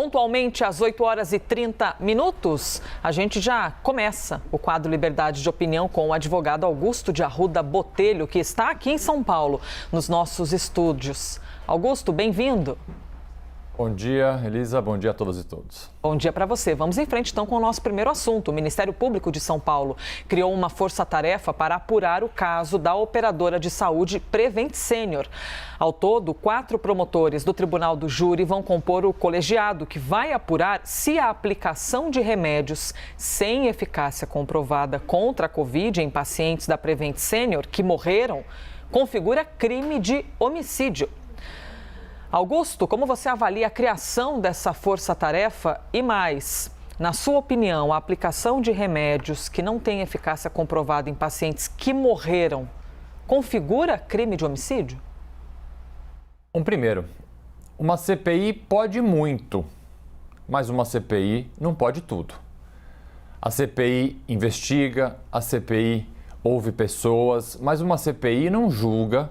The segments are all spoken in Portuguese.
Pontualmente às 8h30, a gente já começa o quadro Liberdade de Opinião com o advogado Augusto de Arruda Botelho, que está aqui em São Paulo, nos nossos estúdios. Augusto, bem-vindo. Bom dia, Elisa. Bom dia a todas e todos. Bom dia para você. Vamos em frente, então, com o nosso primeiro assunto. O Ministério Público de São Paulo criou uma força-tarefa para apurar o caso da operadora de saúde Prevent Senior. Ao todo, 4 promotores do Tribunal do Júri vão compor o colegiado, que vai apurar se a aplicação de remédios sem eficácia comprovada contra a Covid em pacientes da Prevent Senior que morreram configura crime de homicídio. Augusto, como você avalia a criação dessa força-tarefa e mais, na sua opinião, a aplicação de remédios que não têm eficácia comprovada em pacientes que morreram configura crime de homicídio? Primeiro, uma CPI pode muito, mas uma CPI não pode tudo. A CPI investiga, a CPI ouve pessoas, mas uma CPI não julga,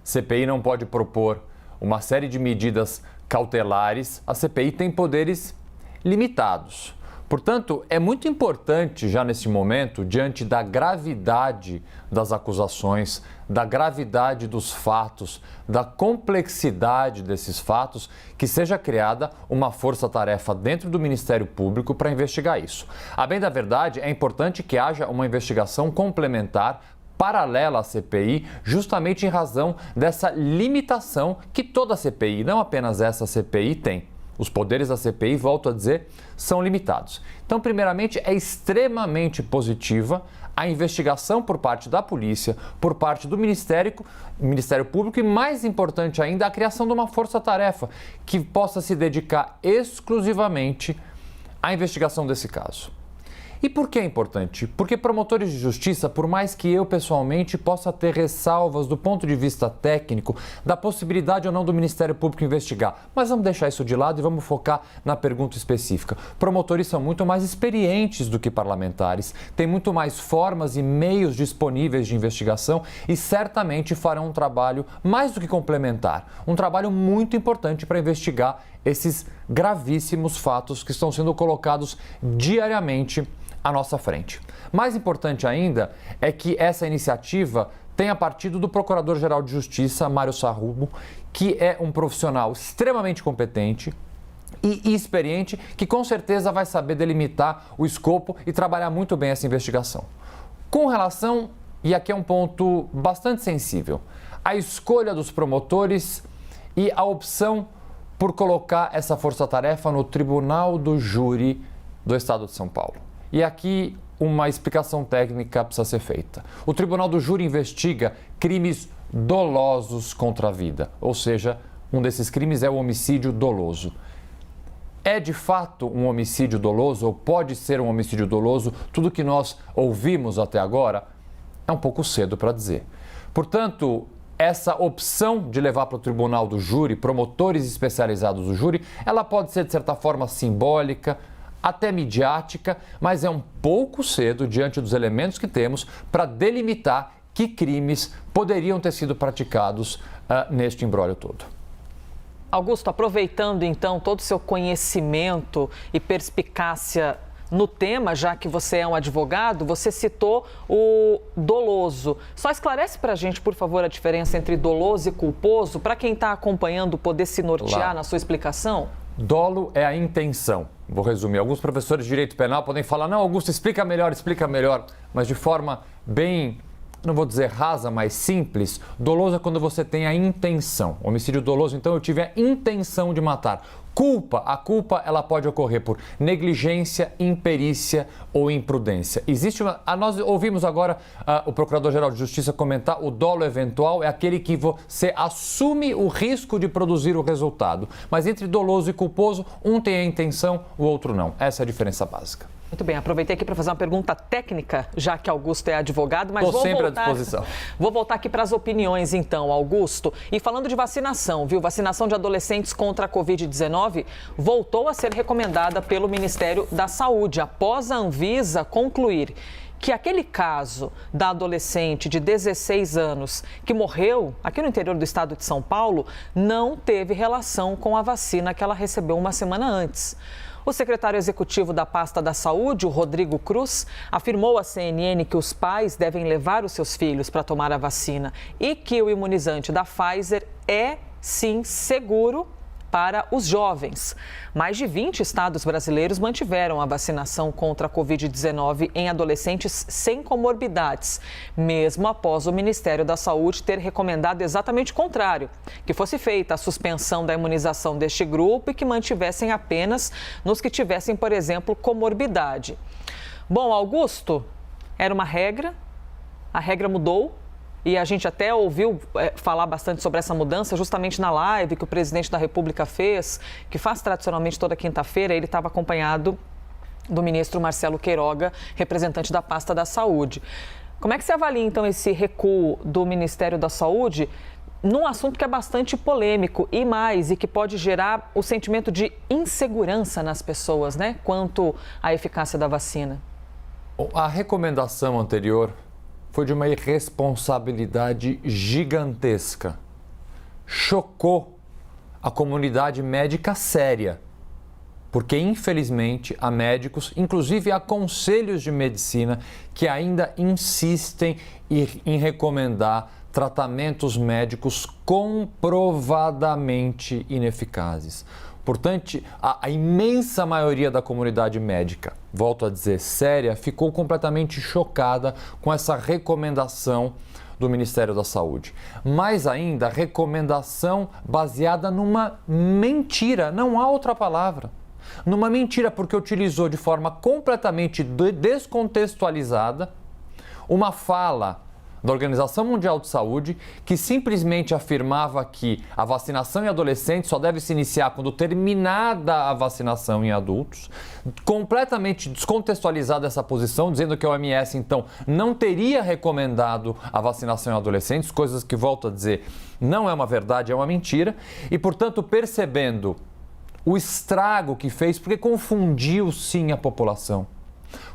CPI não pode propor uma série de medidas cautelares. A CPI tem poderes limitados. Portanto, é muito importante já nesse momento, diante da gravidade das acusações, da gravidade dos fatos, da complexidade desses fatos, que seja criada uma força-tarefa dentro do Ministério Público para investigar isso. A bem da verdade, é importante que haja uma investigação complementar paralela à CPI, justamente em razão dessa limitação que toda CPI, não apenas essa CPI, tem. Os poderes da CPI, volto a dizer, são limitados. Então, primeiramente, é extremamente positiva a investigação por parte da polícia, por parte do Ministério Público e, mais importante ainda, a criação de uma força-tarefa que possa se dedicar exclusivamente à investigação desse caso. E por que é importante? Porque promotores de justiça, por mais que eu pessoalmente possa ter ressalvas do ponto de vista técnico, da possibilidade ou não do Ministério Público investigar, mas vamos deixar isso de lado e vamos focar na pergunta específica. Promotores são muito mais experientes do que parlamentares, têm muito mais formas e meios disponíveis de investigação e certamente farão um trabalho mais do que complementar, um trabalho muito importante para investigar esses gravíssimos fatos que estão sendo colocados diariamente à nossa frente. Mais importante ainda é que essa iniciativa tenha partido do Procurador-Geral de Justiça, Mário Sarrubo, que é um profissional extremamente competente e experiente, que com certeza vai saber delimitar o escopo e trabalhar muito bem essa investigação. Com relação, e aqui é um ponto bastante sensível, a escolha dos promotores e a opção por colocar essa força-tarefa no Tribunal do Júri do Estado de São Paulo. E aqui uma explicação técnica precisa ser feita. O Tribunal do Júri investiga crimes dolosos contra a vida, ou seja, um desses crimes é o homicídio doloso. É de fato um homicídio doloso ou pode ser um homicídio doloso? Tudo que nós ouvimos até agora é um pouco cedo para dizer. Portanto, essa opção de levar para o Tribunal do Júri, promotores especializados do júri, ela pode ser de certa forma simbólica, até midiática, mas é um pouco cedo diante dos elementos que temos para delimitar que crimes poderiam ter sido praticados neste imbróglio todo. Augusto, aproveitando então todo o seu conhecimento e perspicácia no tema, já que você é um advogado, você citou o doloso. Só esclarece para a gente, por favor, a diferença entre doloso e culposo, para quem está acompanhando poder se nortear na sua explicação? Dolo é a intenção. Vou resumir. Alguns professores de direito penal podem falar, não, Augusto, explica melhor, mas de forma bem, não vou dizer rasa, mas simples. Doloso é quando você tem a intenção. Homicídio doloso, então eu tive a intenção de matar. A culpa ela pode ocorrer por negligência, imperícia ou imprudência. Nós ouvimos agora o Procurador-Geral de Justiça comentar o dolo eventual é aquele que você assume o risco de produzir o resultado. Mas entre doloso e culposo, um tem a intenção, o outro não. Essa é a diferença básica. Muito bem, aproveitei aqui para fazer uma pergunta técnica, já que Augusto é advogado, mas Estou sempre à disposição. Vou voltar aqui para as opiniões então, Augusto. E falando de vacinação, viu? Vacinação de adolescentes contra a Covid-19 voltou a ser recomendada pelo Ministério da Saúde, após a Anvisa concluir que aquele caso da adolescente de 16 anos que morreu aqui no interior do estado de São Paulo não teve relação com a vacina que ela recebeu uma semana antes. O secretário executivo da pasta da Saúde, o Rodrigo Cruz, afirmou à CNN que os pais devem levar os seus filhos para tomar a vacina e que o imunizante da Pfizer é, sim, seguro para os jovens. Mais de 20 estados brasileiros mantiveram a vacinação contra a Covid-19 em adolescentes sem comorbidades, mesmo após o Ministério da Saúde ter recomendado exatamente o contrário, que fosse feita a suspensão da imunização deste grupo e que mantivessem apenas nos que tivessem, por exemplo, comorbidade. Bom, Augusto, era uma regra, a regra mudou. E a gente até ouviu falar bastante sobre essa mudança justamente na live que o presidente da República fez, que faz tradicionalmente toda quinta-feira. Ele estava acompanhado do ministro Marcelo Queiroga, representante da pasta da Saúde. Como é que você avalia, então, esse recuo do Ministério da Saúde num assunto que é bastante polêmico e que pode gerar o sentimento de insegurança nas pessoas, né, quanto à eficácia da vacina? A recomendação anterior foi de uma irresponsabilidade gigantesca. Chocou a comunidade médica séria, porque infelizmente há médicos, inclusive há conselhos de medicina, que ainda insistem em recomendar tratamentos médicos comprovadamente ineficazes. Portanto, a imensa maioria da comunidade médica, volto a dizer, séria, ficou completamente chocada com essa recomendação do Ministério da Saúde. Mais ainda, recomendação baseada numa mentira, não há outra palavra. Numa mentira, porque utilizou de forma completamente descontextualizada uma fala da Organização Mundial de Saúde, que simplesmente afirmava que a vacinação em adolescentes só deve se iniciar quando terminada a vacinação em adultos, completamente descontextualizada essa posição, dizendo que a OMS, então, não teria recomendado a vacinação em adolescentes, coisas que, volto a dizer, não é uma verdade, é uma mentira, e, portanto, percebendo o estrago que fez, porque confundiu, sim, a população.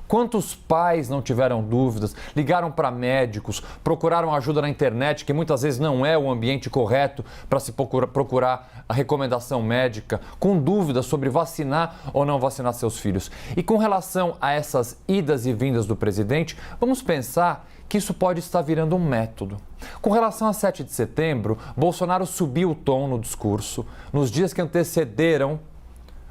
Quantos pais não tiveram dúvidas, ligaram para médicos, procuraram ajuda na internet, que muitas vezes não é o ambiente correto para se procurar a recomendação médica, com dúvidas sobre vacinar ou não vacinar seus filhos. E com relação a essas idas e vindas do presidente, vamos pensar que isso pode estar virando um método. Com relação a 7 de setembro, Bolsonaro subiu o tom no discurso nos dias que antecederam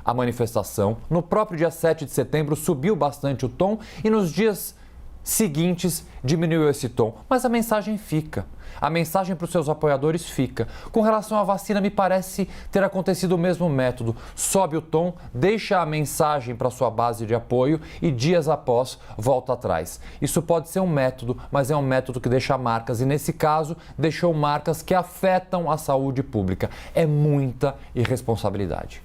a manifestação. No próprio dia 7 de setembro subiu bastante o tom e nos dias seguintes diminuiu esse tom. Mas a mensagem fica. A mensagem para os seus apoiadores fica. Com relação à vacina, me parece ter acontecido o mesmo método. Sobe o tom, deixa a mensagem para sua base de apoio e dias após volta atrás. Isso pode ser um método, mas é um método que deixa marcas e, nesse caso, deixou marcas que afetam a saúde pública. É muita irresponsabilidade.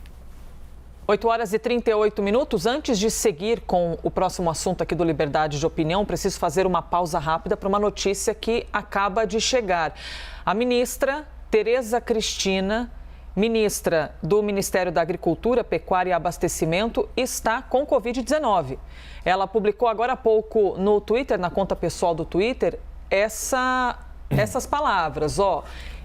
8h38. Antes de seguir com o próximo assunto aqui do Liberdade de Opinião, preciso fazer uma pausa rápida para uma notícia que acaba de chegar. A ministra Tereza Cristina, ministra do Ministério da Agricultura, Pecuária e Abastecimento, está com Covid-19. Ela publicou agora há pouco no Twitter, na conta pessoal do Twitter, essas palavras,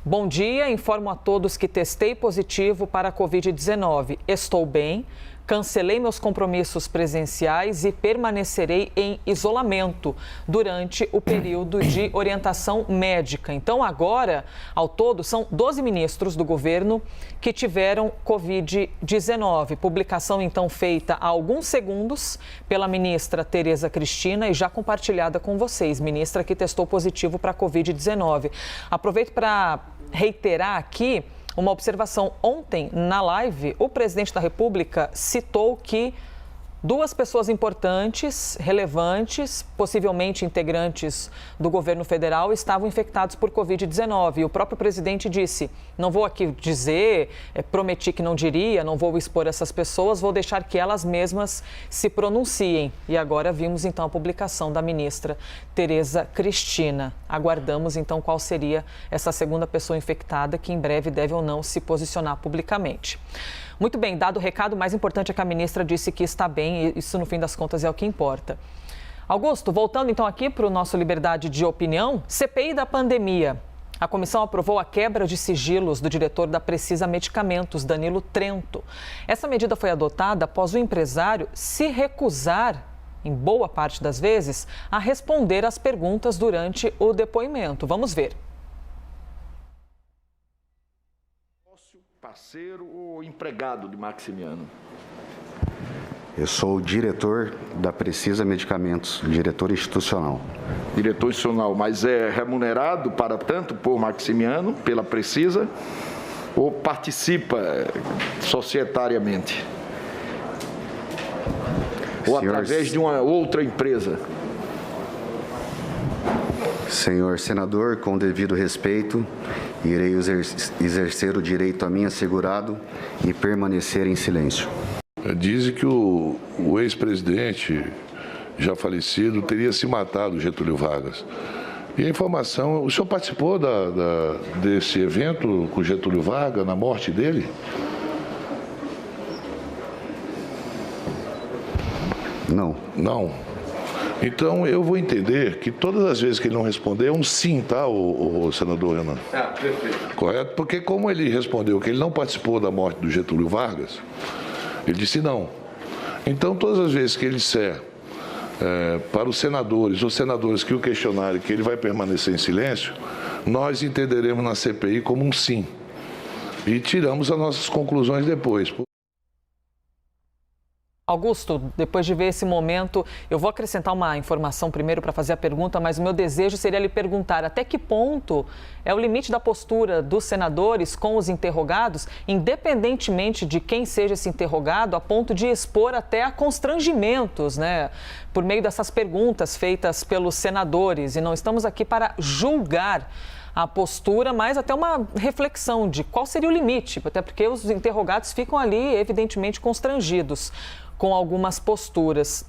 Bom dia, informo a todos que testei positivo para a Covid-19. Estou bem, cancelei meus compromissos presenciais e permanecerei em isolamento durante o período de orientação médica. Então, agora, ao todo, são 12 ministros do governo que tiveram Covid-19. Publicação, então, feita há alguns segundos pela ministra Tereza Cristina e já compartilhada com vocês, ministra que testou positivo para a Covid-19. Aproveito para reiterar aqui uma observação. Ontem, na live, o presidente da República citou que 2 pessoas importantes, relevantes, possivelmente integrantes do governo federal, estavam infectados por Covid-19. E o próprio presidente disse, não vou aqui dizer, prometi que não diria, não vou expor essas pessoas, vou deixar que elas mesmas se pronunciem. E agora vimos, então, a publicação da ministra Tereza Cristina. Aguardamos, então, qual seria essa segunda pessoa infectada, que em breve deve ou não se posicionar publicamente. Muito bem, dado o recado, o mais importante é que a ministra disse que está bem, e isso, no fim das contas, é o que importa. Augusto, voltando então aqui para o nosso Liberdade de Opinião, CPI da pandemia. A comissão aprovou a quebra de sigilos do diretor da Precisa Medicamentos, Danilo Trento. Essa medida foi adotada após o empresário se recusar, em boa parte das vezes, a responder às perguntas durante o depoimento. Vamos ver. Parceiro ou empregado de Maximiano? Eu sou o diretor da Precisa Medicamentos, diretor institucional. Diretor institucional, mas é remunerado para tanto por Maximiano, pela Precisa, ou participa societariamente? Ou através de uma outra empresa? Senhor senador, com devido respeito, irei exercer o direito a mim assegurado e permanecer em silêncio. Dizem que o ex-presidente, já falecido, teria se matado, Getúlio Vargas. E a informação, o senhor participou desse evento com Getúlio Vargas, na morte dele? Não. Não. Então eu vou entender que todas as vezes que ele não responder é um sim, tá, o senador Renan? Perfeito. Correto? Porque como ele respondeu que ele não participou da morte do Getúlio Vargas, ele disse não. Então, todas as vezes que ele disser para os senadores ou senadores que o questionarem que ele vai permanecer em silêncio, nós entenderemos na CPI como um sim. E tiramos as nossas conclusões depois. Augusto, depois de ver esse momento, eu vou acrescentar uma informação primeiro para fazer a pergunta, mas o meu desejo seria lhe perguntar até que ponto é o limite da postura dos senadores com os interrogados, independentemente de quem seja esse interrogado, a ponto de expor até a constrangimentos, né, por meio dessas perguntas feitas pelos senadores. E não estamos aqui para julgar a postura, mas até uma reflexão de qual seria o limite, até porque os interrogados ficam ali, evidentemente, constrangidos com algumas posturas.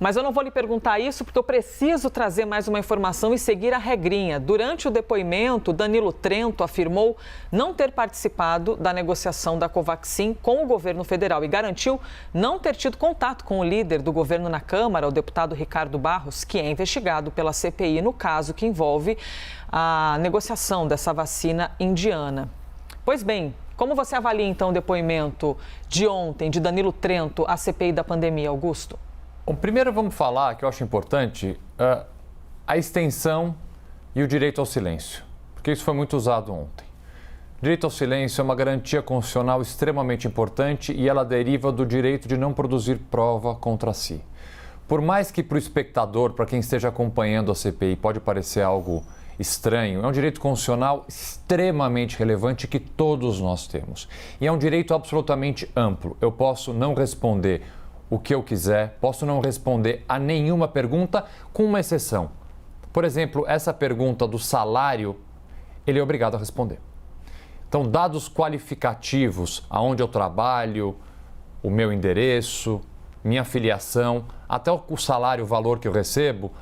Mas eu não vou lhe perguntar isso porque eu preciso trazer mais uma informação e seguir a regrinha. Durante o depoimento, Danilo Trento afirmou não ter participado da negociação da Covaxin com o governo federal e garantiu não ter tido contato com o líder do governo na Câmara, o deputado Ricardo Barros, que é investigado pela CPI no caso que envolve a negociação dessa vacina indiana. Pois bem, como você avalia então o depoimento de ontem de Danilo Trento à CPI da pandemia, Augusto? Bom, primeiro vamos falar, que eu acho importante, a extensão e o direito ao silêncio, porque isso foi muito usado ontem. O direito ao silêncio é uma garantia constitucional extremamente importante e ela deriva do direito de não produzir prova contra si. Por mais que para o espectador, para quem esteja acompanhando a CPI, pode parecer algo estranho, é um direito constitucional extremamente relevante que todos nós temos. E é um direito absolutamente amplo. Eu posso não responder o que eu quiser, posso não responder a nenhuma pergunta, com uma exceção. Por exemplo, essa pergunta do salário, ele é obrigado a responder. Então, dados qualificativos, aonde eu trabalho, o meu endereço, minha filiação, até o salário, o valor que eu recebo,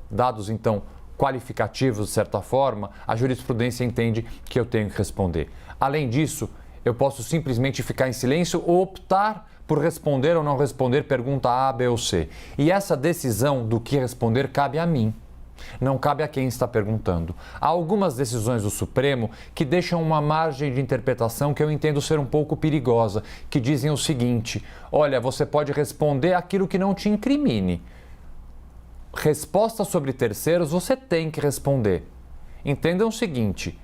dados então qualificativos de certa forma, a jurisprudência entende que eu tenho que responder. Além disso, eu posso simplesmente ficar em silêncio ou optar por responder ou não responder pergunta A, B ou C. E essa decisão do que responder cabe a mim, não cabe a quem está perguntando. Há algumas decisões do Supremo que deixam uma margem de interpretação que eu entendo ser um pouco perigosa, que dizem o seguinte: olha, você pode responder aquilo que não te incrimine. Resposta sobre terceiros você tem que responder. Entendam o seguinte: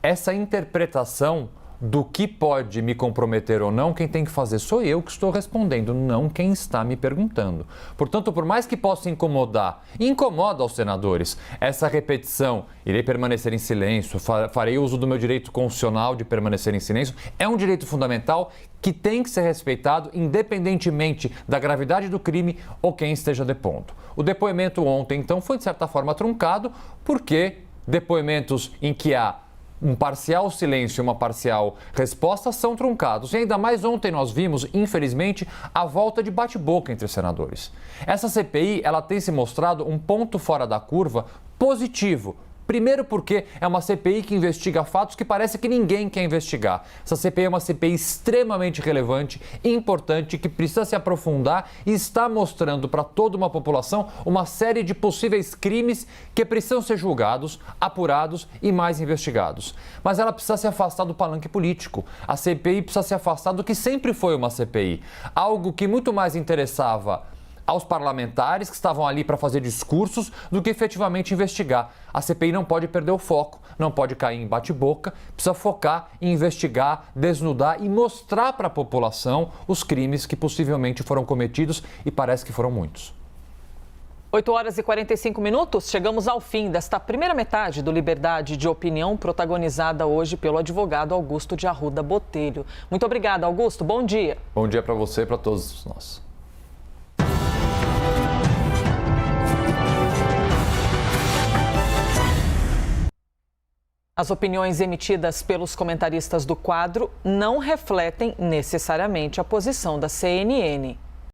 essa interpretação do que pode me comprometer ou não, quem tem que fazer sou eu que estou respondendo, não quem está me perguntando. Portanto, por mais que possa incomodar, e incomoda aos senadores, essa repetição, irei permanecer em silêncio, farei uso do meu direito constitucional de permanecer em silêncio, é um direito fundamental que tem que ser respeitado independentemente da gravidade do crime ou quem esteja depondo. O depoimento ontem, então, foi de certa forma truncado, porque depoimentos em que há um parcial silêncio e uma parcial resposta são truncados. E ainda mais ontem nós vimos, infelizmente, a volta de bate-boca entre senadores. Essa CPI, ela tem se mostrado um ponto fora da curva positivo Primeiro porque é uma CPI que investiga fatos que parece que ninguém quer investigar. Essa CPI é uma CPI extremamente relevante, importante, que precisa se aprofundar e está mostrando para toda uma população uma série de possíveis crimes que precisam ser julgados, apurados e mais investigados. Mas ela precisa se afastar do palanque político. A CPI precisa se afastar do que sempre foi uma CPI. Algo que muito mais interessava aos parlamentares que estavam ali para fazer discursos do que efetivamente investigar. A CPI não pode perder o foco, não pode cair em bate-boca, precisa focar em investigar, desnudar e mostrar para a população os crimes que possivelmente foram cometidos e parece que foram muitos. 8 horas e 45 minutos, chegamos ao fim desta primeira metade do Liberdade de Opinião, protagonizada hoje pelo advogado Augusto de Arruda Botelho. Muito obrigada, Augusto. Bom dia. Bom dia para você e para todos nós. As opiniões emitidas pelos comentaristas do quadro não refletem necessariamente a posição da CNN.